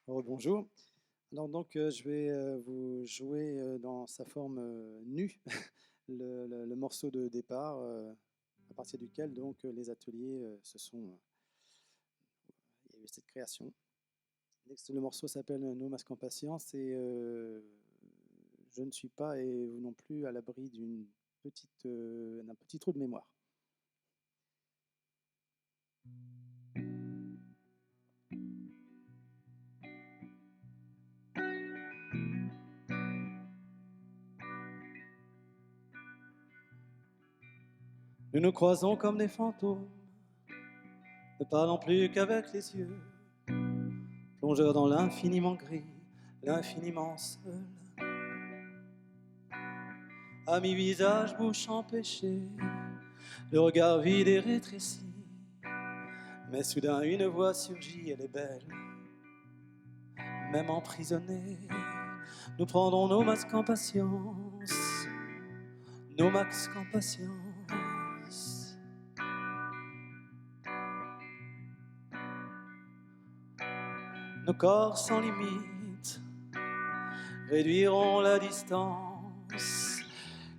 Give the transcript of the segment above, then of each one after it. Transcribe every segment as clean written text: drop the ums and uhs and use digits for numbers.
Bonjour. Alors donc je vais vous jouer dans sa forme nue le morceau de départ à partir duquel donc les ateliers il y a eu cette création. Le morceau s'appelle Nos masques en patience et je ne suis pas et vous non plus à l'abri d'un petit trou de mémoire. Nous nous croisons comme des fantômes, ne parlant plus qu'avec les yeux, plongeurs dans l'infiniment gris, l'infiniment seul. À mi-visage, bouche empêchée, le regard vide et rétréci. Mais soudain une voix surgit, elle est belle. Même emprisonnés, nous prendrons nos masques en patience, nos masques en patience. Nos corps sans limite réduiront la distance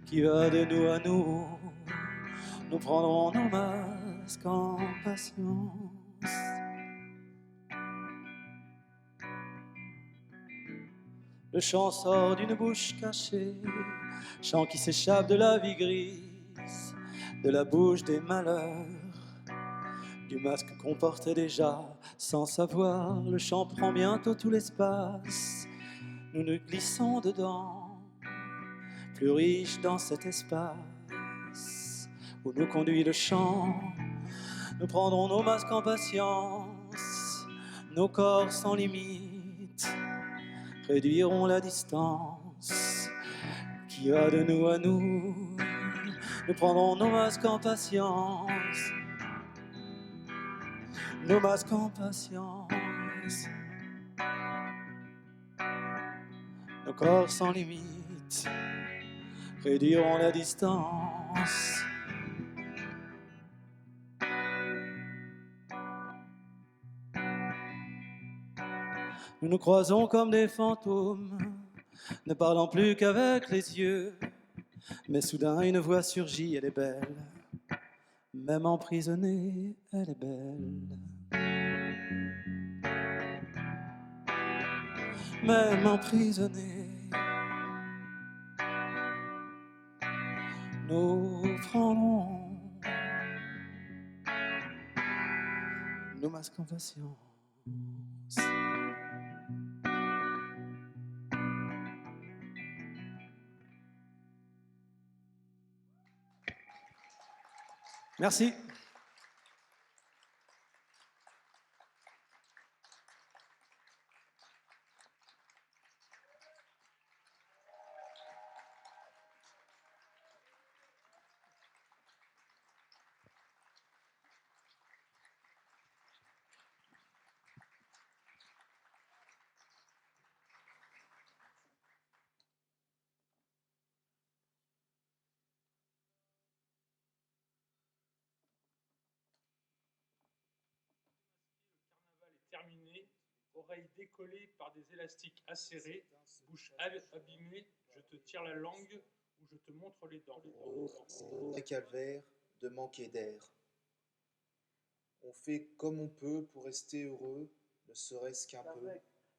qui va de nous à nous. Nous prendrons nos masques en patience. Le chant sort d'une bouche cachée, chant qui s'échappe de la vie grise, de la bouche des malheurs, du masque qu'on portait déjà sans savoir. Le chant prend bientôt tout l'espace, nous nous glissons dedans, plus riches dans cet espace où nous conduit le chant. Nous prendrons nos masques en patience, nos corps sans limite réduiront la distance qui va de nous à nous. Nous prendrons nos masques en patience, nos masques en patience, nos corps sans limite réduiront la distance. Nous nous croisons comme des fantômes, ne parlant plus qu'avec les yeux. Mais soudain une voix surgit, elle est belle. Même emprisonnée, elle est belle. Même emprisonnée, nous prendrons nos masques en patience. Merci. Terminé, oreilles décollées par des élastiques acérés, bouche abîmée, je te tire la langue ou je te montre les dents. Un calvaire de manquer d'air. On fait comme on peut pour rester heureux, ne serait-ce qu'un peu.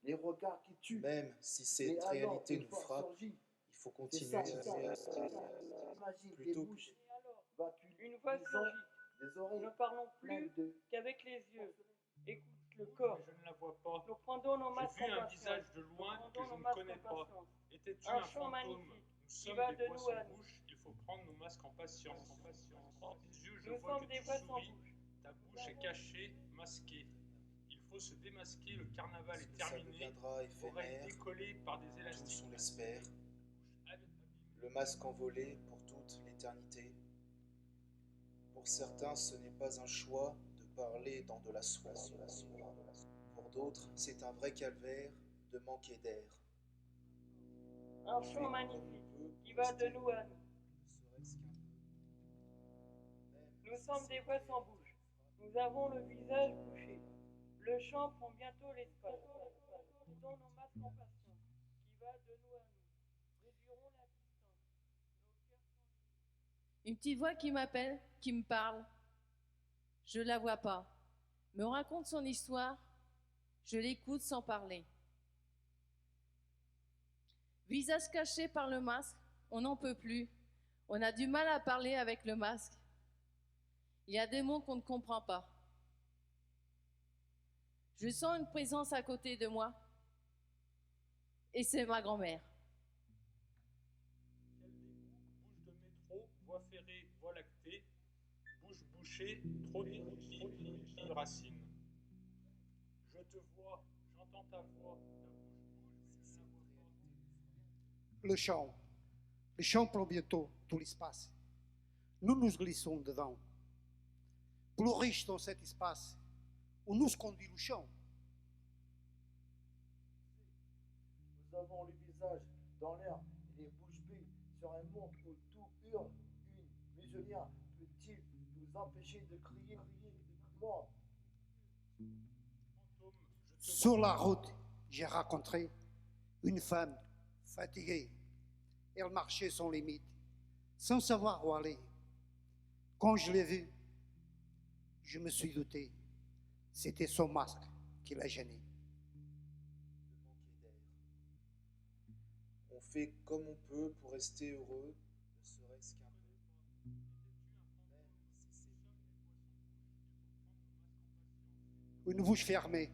Les regards qui tuent. Même si cette réalité nous frappe, il faut continuer. Plutôt une voix surgit. Ne parlons plus qu'avec les yeux. Écoute le corps. Mais je ne la vois pas. Nous prendons nos masques J'ai vu en un patience. visage de loin que je ne connais pas. Étais-tu Un un chant fantôme? magnifique Nous sommes va des de voix nous sans à nous. bouche, il faut prendre nos masques en patience. Dans tes yeux, je Nous vois sommes que des tu voix sans souris. bouche. Ta bouche est cachée, masquée. Il faut se démasquer, le carnaval est Ça terminé. deviendra Oreilles éphémère, décollées par des élastiques. tous on l'espère. Bouche abîmée. Le masque envolé pour toute l'éternité. Pour certains, ce n'est pas un choix de parler dans de la soie. Pour d'autres, c'est un vrai calvaire de manquer d'air. Un chant magnifique qui va de nous à nous. Ne serait-ce qu'un peu. Nous sommes des voix sans bouche. Nous avons le visage bouché. Le chant prend bientôt l'espace. Mettons nos masques en patience qui va de nous à nous. Réduirons la distance. Nos cœurs sont... Une petite voix qui m'appelle, qui me parle. Je ne la vois pas. Me raconte son histoire. Je l'écoute sans parler. Visage caché par le masque, on n'en peut plus. On a du mal à parler avec le masque. Il y a des mots qu'on ne comprend pas. Je sens une présence à côté de moi. Et c'est ma grand-mère. Quel dégoût, bouche de métro, voie ferrée, voie lactée, bouche bouchée, trop de racines. Je te vois, j'entends ta voix, Le champ prend bientôt tout l'espace. Nous nous glissons dedans. Plus riche dans cet espace, où nous conduit le champ. Nous avons le visage dans l'air et les bouches bées sur un monde où tout hurle. Une muselière peut-il nous empêcher de crier mort? Sur la route, j'ai rencontré une femme fatiguée. Elle marchait sans limite, sans savoir où aller. Quand je l'ai vue, je me suis douté, c'était son masque qui l'a gêné. De manquer d'air. On fait comme on peut pour rester heureux, ne serait-ce qu'un peu. Même si c'est Une bouche fermée,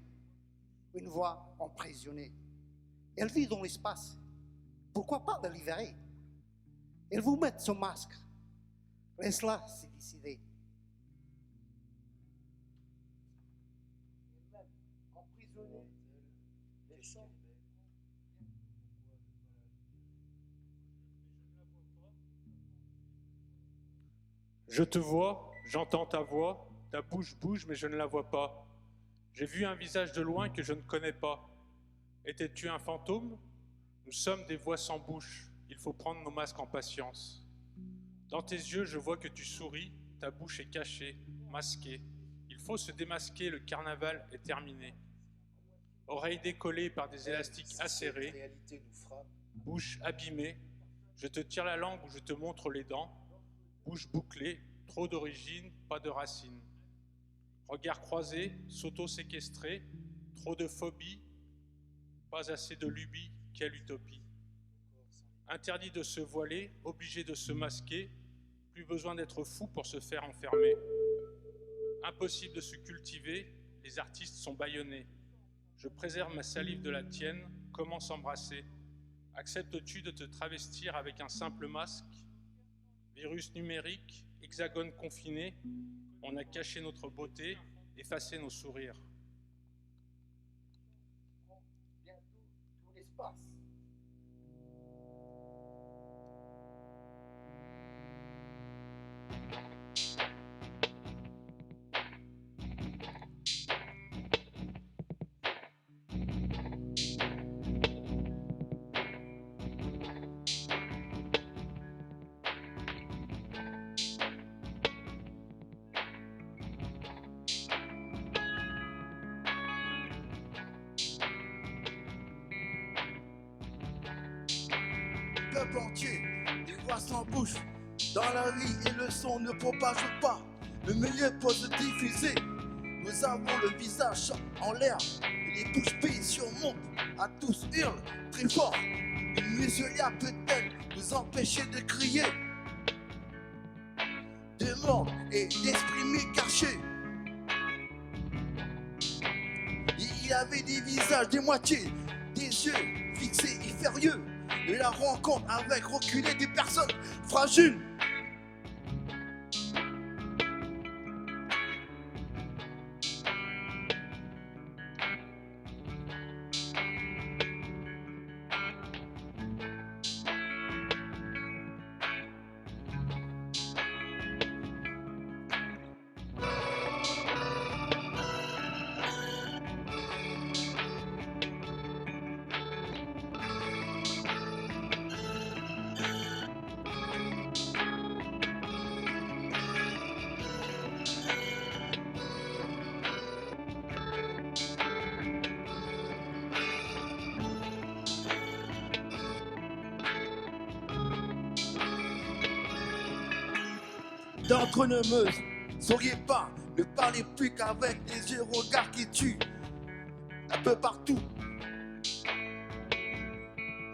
une voix emprisonnée. Elle vit dans l'espace. Pourquoi pas la libérer? Elle vous met son masque. Laisse-la se décider. Et même emprisonné, les qu'est-ce champs. qu'elle est belle. Je te vois, j'entends ta voix, ta bouche bouge mais je ne la vois pas. J'ai vu un visage de loin que je ne connais pas. Étais-tu un fantôme? Nous sommes des voix sans bouche, il faut prendre nos masques en patience. Dans tes yeux, je vois que tu souris, ta bouche est cachée, masquée. Il faut se démasquer, le carnaval est terminé. Oreilles décollées par des élastiques Si cette acérés, réalité nous frappe, bouche abîmée, je te tire la langue ou je te montre les dents, bouche bouclée, trop d'origine, pas de racines. Regard croisé, s'auto-séquestrer, trop de phobie, pas assez de lubie, quelle utopie. Interdit de se voiler, obligé de se masquer, plus besoin d'être fou pour se faire enfermer. Impossible de se cultiver, les artistes sont bâillonnés. Je préserve ma salive de la tienne, comment s'embrasser? Acceptes-tu de te travestir avec un simple masque? Virus numérique, hexagone confiné, on a caché notre beauté, effacé nos sourires. Prend bientôt tout l'espace. Peuple entier, des voix sans bouche. Dans la vie et le son ne propage pas. Le milieu peut se diffuser. Nous avons le visage en l'air. Et les bouches bées surmontent. À tous hurlent très fort. Une muselière peut-elle nous empêcher de crier, de mordre et d'exprimer cachés. Il y avait des visages, des moitiés, des yeux fixés et furieux. Et la rencontre avec reculé des personnes fragiles. d'entre nous ne sauriez pas, ne parlez plus qu'avec les yeux, regards qui tuent, un peu partout.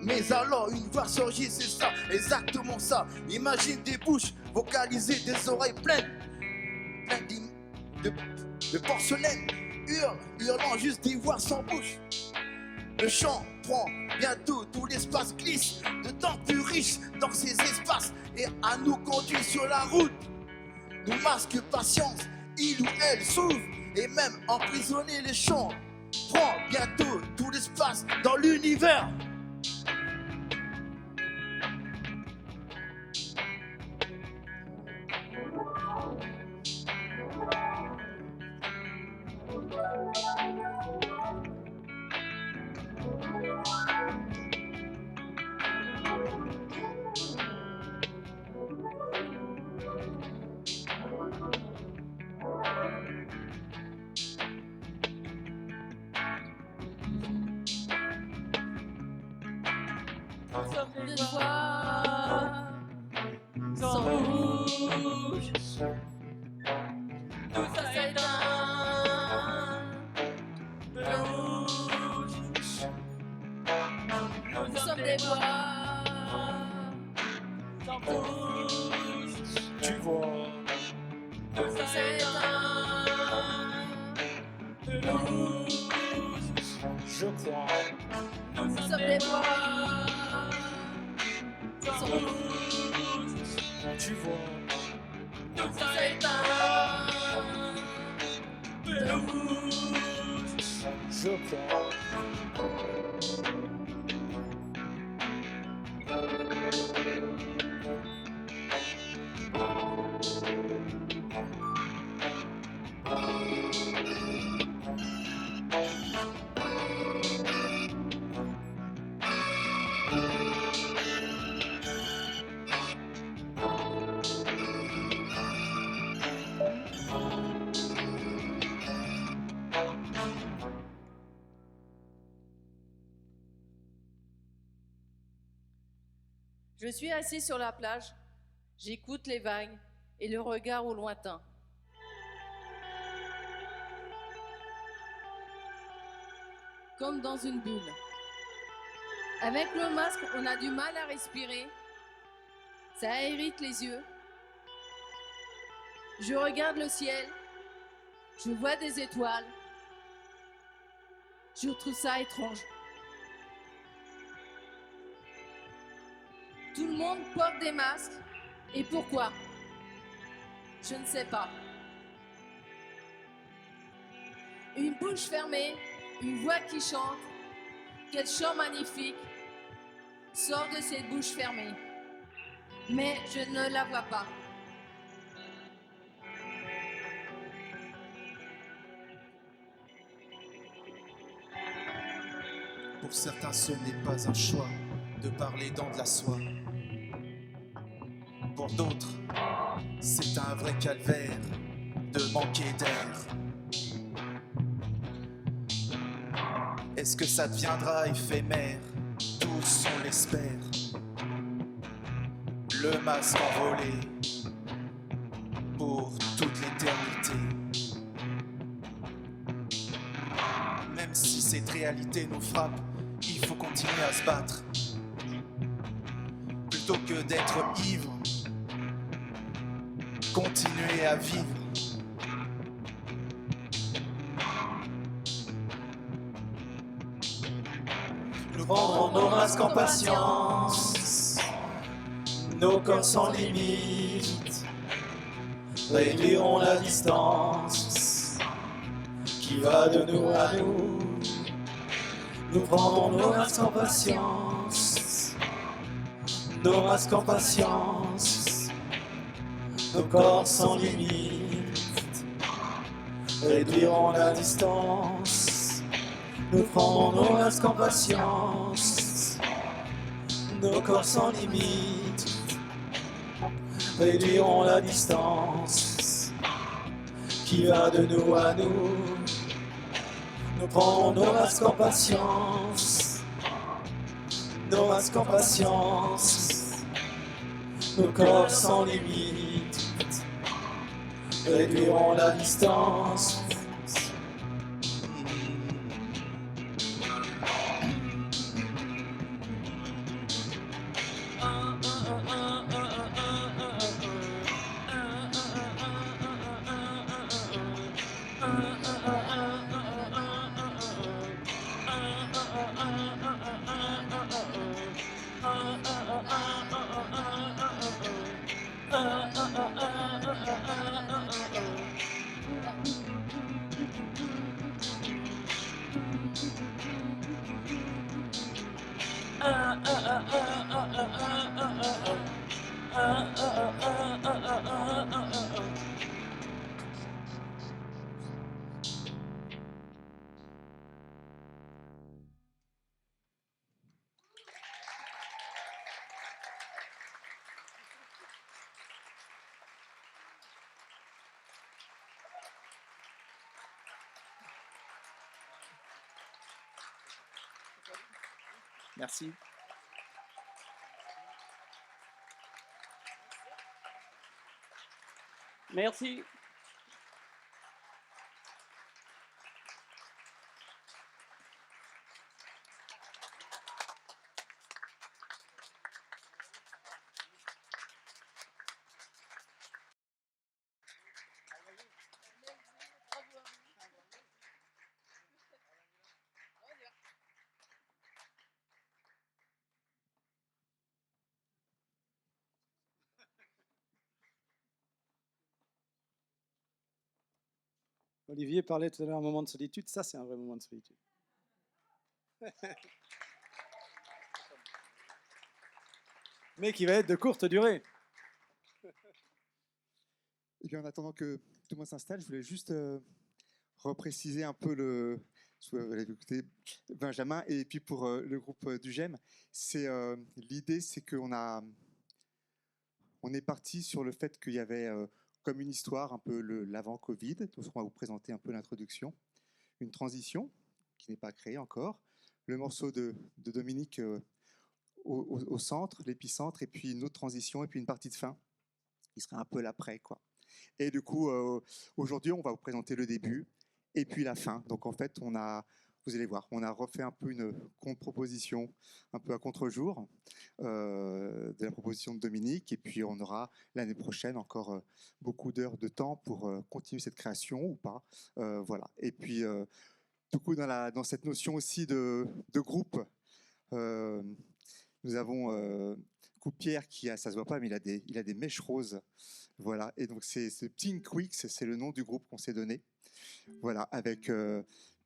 Mais alors une voix surgit, c'est ça, exactement ça. Imagine des bouches vocalisées, des oreilles pleines de porcelaine, hurlant juste des voix sans bouche. Le chant prend bientôt, tout l'espace glisse, de temps plus riche dans ces espaces, et à nous conduire sur la route. Nous masque patience, il ou elle s'ouvre, et même emprisonner les chants prend bientôt tout l'espace dans l'univers. De voix sans bouche, tout ça s'éteint de louche. Nous sommes des voix sans bouche, Tu vois, tout ça s'éteint de louche. je crois, Nous sommes des voix sans bouche. tu vois, Tout ça s'éteint de louche. je crois. Je suis assis sur la plage, j'écoute les vagues et le regard au lointain. Comme dans une bulle. Avec le masque, on a du mal à respirer. Ça irrite les yeux. Je regarde le ciel. Je vois des étoiles. Je trouve ça étrange. Tout le monde porte des masques. Et pourquoi? Je ne sais pas. Une bouche fermée, une voix qui chante. Quel chant magnifique sort de cette bouche fermée. Mais je ne la vois pas. Pour certains, ce n'est pas un choix de parler dans de la soie. Pour d'autres, c'est un vrai calvaire de manquer d'air. Est-ce que ça deviendra éphémère? Tous on l'espère. Le masque envolé pour toute l'éternité. Même si cette réalité nous frappe, il faut continuer à se battre. Plutôt que d'être ivre, continuer à vivre. Nous prendrons nos masques en patience, nos corps sans limite, réduirons la distance qui va de nous à nous. Nous prendrons nos masques en patience, nos masques en patience, nos corps sans limite, réduiront la distance. Nous prendrons nos masques en patience, nos corps sans limite, réduiront la distance qui va de nous à nous. Nous prendrons nos masques en patience, nos masques en patience, nos corps sans limite, réduiront la distance. Merci. Merci. Olivier parlait tout à l'heure d'un moment de solitude, ça c'est un vrai moment de solitude. Mais qui va être de courte durée. Et bien, en attendant que tout le monde s'installe, je voulais juste repréciser un peu vous l'avez écouté, Benjamin, et puis pour le groupe du GEM, l'idée, c'est on est parti sur le fait qu'il y avait comme une histoire un peu l'avant-Covid, donc on va vous présenter un peu l'introduction, une transition qui n'est pas créée encore, le morceau de Dominique au centre, l'épicentre, et puis une autre transition, et puis une partie de fin, qui serait un peu l'après, quoi. Et du coup, aujourd'hui, on va vous présenter le début et puis la fin. Donc en fait, vous allez voir, on a refait un peu une contre-proposition, un peu à contre-jour de la proposition de Dominique. Et puis on aura l'année prochaine encore beaucoup d'heures de temps pour continuer cette création ou pas. Voilà. Et puis, du coup, dans cette notion aussi de groupe, nous avons Pierre ça se voit pas, mais il a des mèches roses. Voilà, et donc c'est Pink Weeks, c'est le nom du groupe qu'on s'est donné. Voilà, avec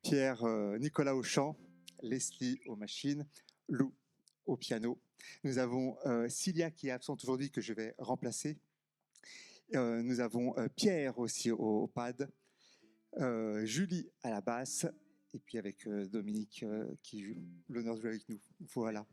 Pierre, Nicolas au chant, Leslie aux machines, Lou au piano. Nous avons Cilia qui est absente aujourd'hui, que je vais remplacer. Nous avons Pierre aussi au pad, Julie à la basse, et puis avec Dominique qui joue l'honneur de jouer avec nous. Voilà.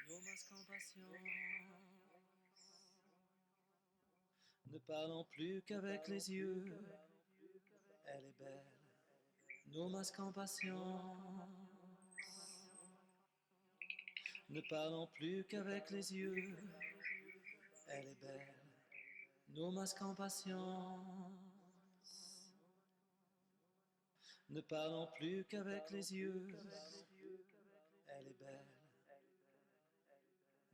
Nos masques en patience, ne parlons plus qu'avec les yeux. Elle est belle, nos masques en patience, ne parlons plus qu'avec les yeux. Elle est belle, nos masques en patience, ne parlons plus qu'avec les yeux. Elle est belle,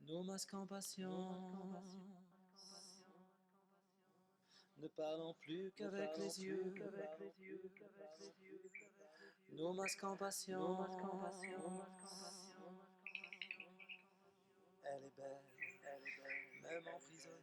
nos masques en patience, ne parlons plus qu'avec les yeux, nos masques en patience, elle est belle, même emprisonnée.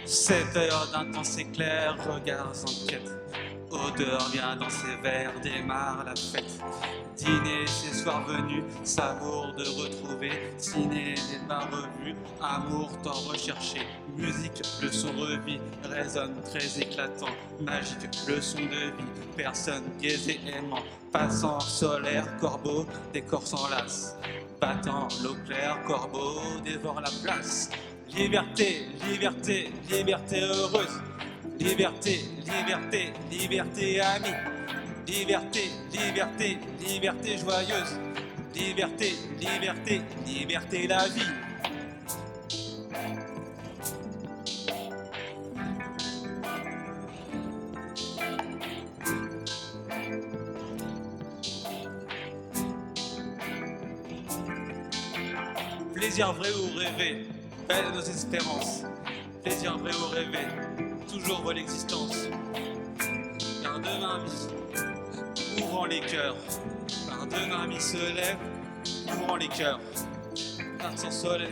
Cette heure d'un temps s'éclaire, regards en quête. Odeur vient dans ses verres, démarre la fête. Dîner, c'est soir venu, savour de retrouver. Ciné n'est pas revu, amour tant recherché. Musique, le son revit, résonne très éclatant. Magique, le son de vie, personne gaise et aimant. Passant, solaire, corbeau, décor s'enlace. Battant l'eau claire, corbeau dévore la place. Liberté, liberté, liberté heureuse. Liberté, liberté, liberté amie. Liberté, liberté, liberté joyeuse. Liberté, liberté, liberté la vie. Plaisir vrai ou rêvé, belle nos espérances. Plaisir vrai ou rêvé, toujours voit l'existence. Car demain vie, ouvrant les cœurs. Par demain vie se lève, ouvrant les cœurs. Par son soleil.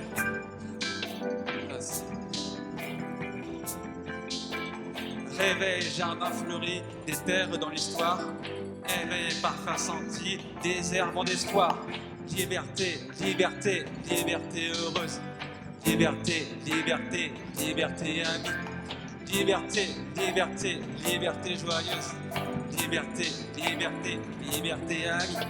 Réveil, jardin fleuri, des terres dans l'histoire. Éveil, parfum senti, des herbes d'espoir. Liberté, liberté, liberté heureuse. Liberté, liberté, liberté amie. Liberté, liberté, liberté joyeuse. Liberté, liberté, liberté amie.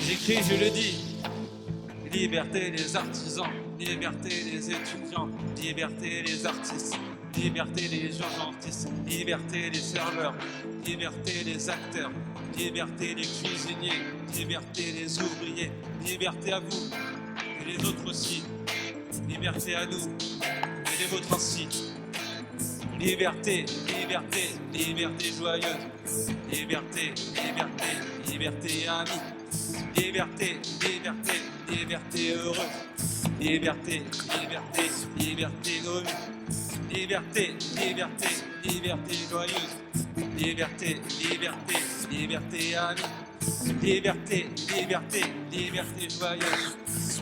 J'écris, je le dis. Liberté les artisans, liberté les étudiants, liberté les artistes, liberté les urgentistes, liberté les serveurs, liberté les acteurs, liberté les cuisiniers, liberté les ouvriers, liberté à vous et les autres aussi, liberté à nous et les vôtres aussi. Liberté, liberté, liberté joyeuse, liberté, liberté, liberté amie. Liberté, liberté, liberté heureuse. Liberté, liberté, liberté nommée. Liberté, liberté, liberté joyeuse. Liberté, liberté, liberté amie. Liberté, liberté, liberté joyeuse.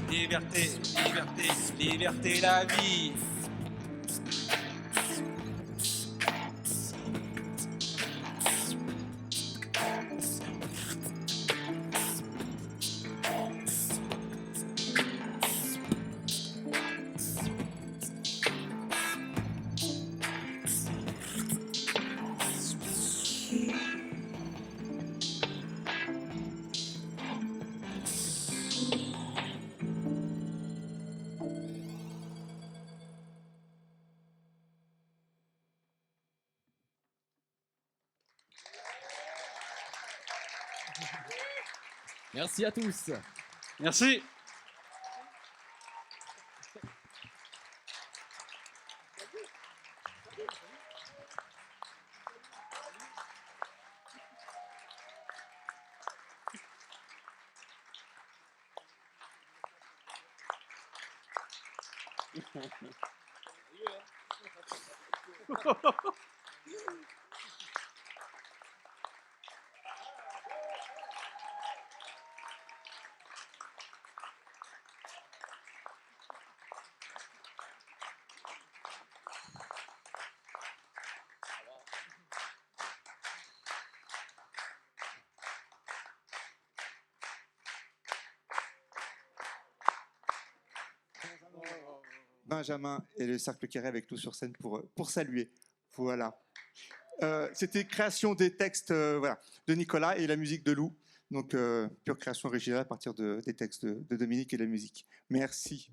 Liberté, liberté, liberté la vie. Merci à tous. Merci. Benjamin et le Cercle Carré avec nous sur scène pour saluer. Voilà. C'était création des textes voilà, de Nicolas et la musique de Lou. Donc, pure création originale à partir des textes de Dominique et de la musique. Merci.